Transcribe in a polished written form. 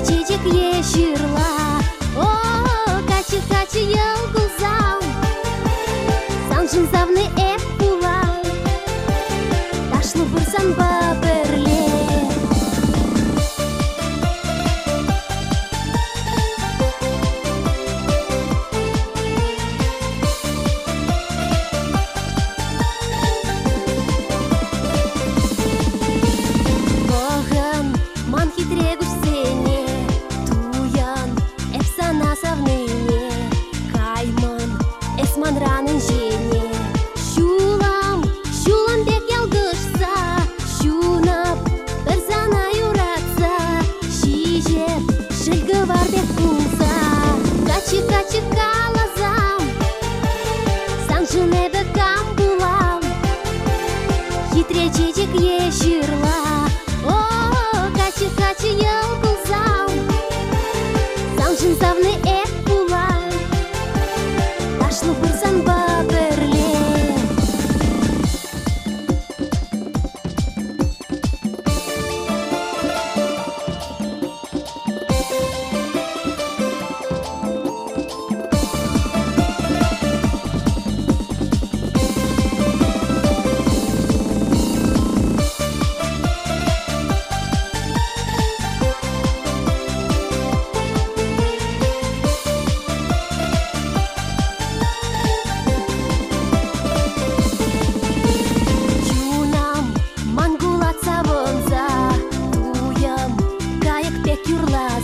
чечек еширла. О, качы ел кулзам, санжын завны эп була, ташлы бұрсан бабырле. Богын ман хитрегуш сене, туян эпсана савныне, кайман эсман ранын жене. Шулам бек ялгышса, шунап бір зана юратса, шижеп шілгі бар деп кулса. Качы калазам, санжын эбі кам булам, хитре чечек еширла. О, качы ел кулзам, санжын завны эп була, ташлы бұрсан бабырле. Юрла